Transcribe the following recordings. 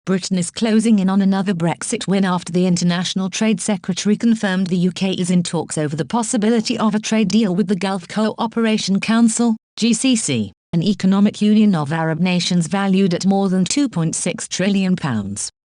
Britain is closing in on another Brexit win after the International Trade Secretary confirmed the UK is in talks over the possibility of a trade deal with the Gulf Cooperation Council, GCC, an economic union of Arab nations valued at more than £2.6 trillion,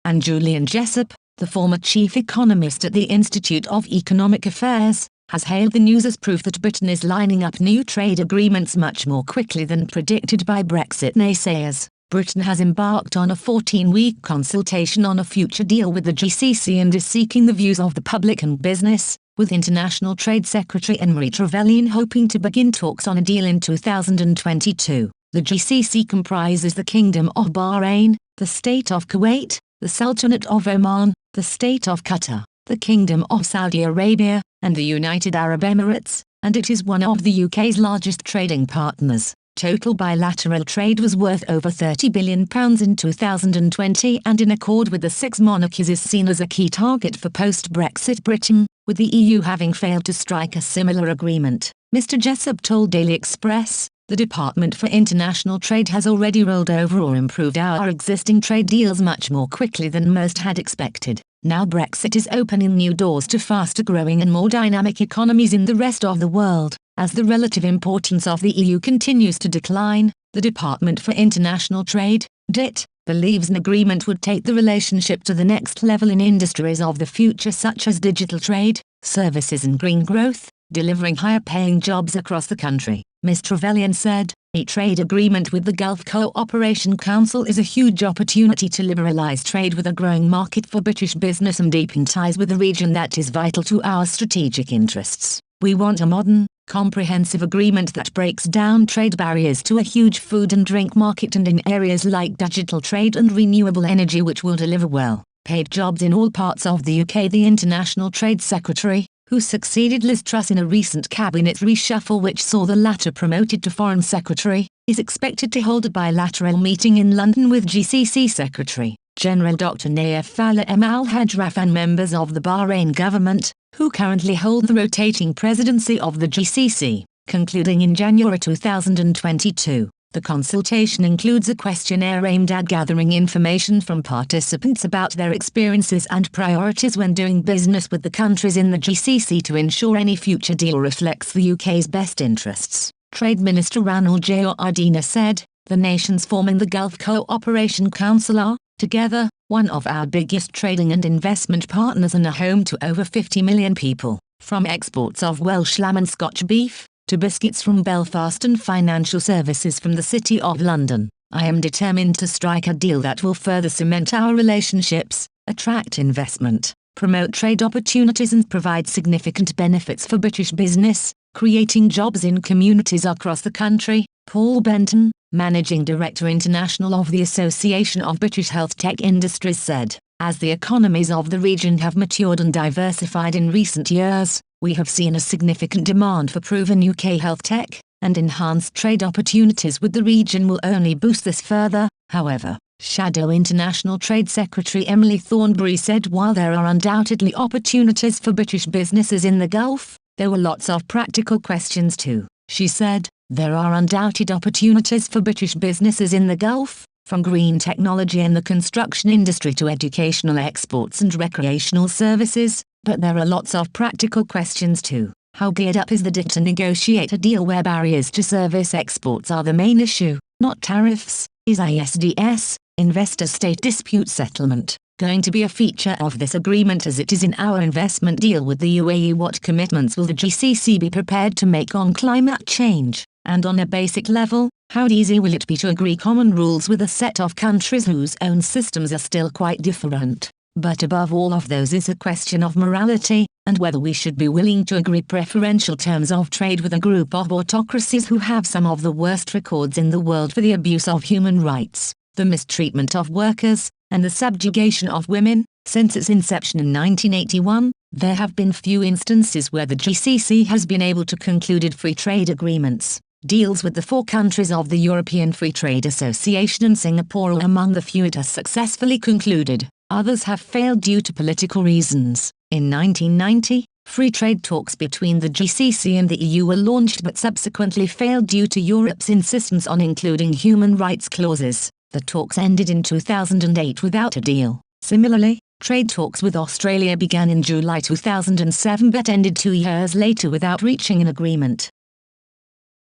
and Julian Jessop, the former chief economist at the Institute of Economic Affairs, has hailed the news as proof that Britain is lining up new trade agreements much more quickly than predicted by Brexit naysayers. Britain has embarked on a 14-week consultation on a future deal with the GCC and is seeking the views of the public and business, with International Trade Secretary Anne-Marie Trevelyan hoping to begin talks on a deal in 2022. The GCC comprises the Kingdom of Bahrain, the State of Kuwait, the Sultanate of Oman, the State of Qatar, the Kingdom of Saudi Arabia, and the United Arab Emirates, and it is one of the UK's largest trading partners. Total bilateral trade was worth over £30 billion in 2020 and in accord with the six monarchies is seen as a key target for post-Brexit Britain, with the EU having failed to strike a similar agreement. Mr Jessop told Daily Express, "The Department for International Trade has already rolled over or improved our existing trade deals much more quickly than most had expected. Now Brexit is opening new doors to faster-growing and more dynamic economies in the rest of the world. As the relative importance of the EU continues to decline, the Department for International Trade, DIT, believes an agreement would take the relationship to the next level in industries of the future such as digital trade, services and green growth, delivering higher-paying jobs across the country." Ms Trevelyan said, "A trade agreement with the Gulf Cooperation Council is a huge opportunity to liberalise trade with a growing market for British business and deepen ties with a region that is vital to our strategic interests. We want a modern, comprehensive agreement that breaks down trade barriers to a huge food and drink market and in areas like digital trade and renewable energy which will deliver well-paid jobs in all parts of the UK." The International Trade Secretary, who succeeded Liz Truss in a recent cabinet reshuffle which saw the latter promoted to Foreign Secretary, is expected to hold a bilateral meeting in London with GCC Secretary General Dr. Nayef Fala Al Hajraf and members of the Bahrain government, who currently hold the rotating presidency of the GCC, concluding in January 2022. The consultation includes a questionnaire aimed at gathering information from participants about their experiences and priorities when doing business with the countries in the GCC to ensure any future deal reflects the UK's best interests. Trade Minister Ranal Jayawardena said, "The nations forming the Gulf Cooperation Council are, together, one of our biggest trading and investment partners and are home to over 50 million people, from exports of Welsh lamb and Scotch beef, to biscuits from Belfast and financial services from the City of London. I am determined to strike a deal that will further cement our relationships, attract investment, promote trade opportunities and provide significant benefits for British business, creating jobs in communities across the country." Paul Benton, Managing Director International of the Association of British Health Tech Industries said, "As the economies of the region have matured and diversified in recent years, we have seen a significant demand for proven UK health tech, and enhanced trade opportunities with the region will only boost this further." However, Shadow International Trade Secretary Emily Thornberry said while there are undoubtedly opportunities for British businesses in the Gulf, there were lots of practical questions too. She said, "There are undoubted opportunities for British businesses in the Gulf, from green technology and the construction industry to educational exports and recreational services, but there are lots of practical questions too. How geared up is the DIT to negotiate a deal where barriers to service exports are the main issue, not tariffs? Is ISDS, investor-state dispute settlement, going to be a feature of this agreement as it is in our investment deal with the UAE? What commitments will the GCC be prepared to make on climate change? And on a basic level, how easy will it be to agree common rules with a set of countries whose own systems are still quite different? But above all of those is a question of morality, and whether we should be willing to agree preferential terms of trade with a group of autocracies who have some of the worst records in the world for the abuse of human rights, the mistreatment of workers, and the subjugation of women. Since its inception in 1981, there have been few instances where the GCC has been able to conclude free trade agreements. Deals with the four countries of the European Free Trade Association and Singapore are among the few it has successfully concluded. Others have failed due to political reasons. In 1990, free trade talks between the GCC and the EU were launched but subsequently failed due to Europe's insistence on including human rights clauses. The talks ended in 2008 without a deal. Similarly, trade talks with Australia began in July 2007 but ended 2 years later without reaching an agreement.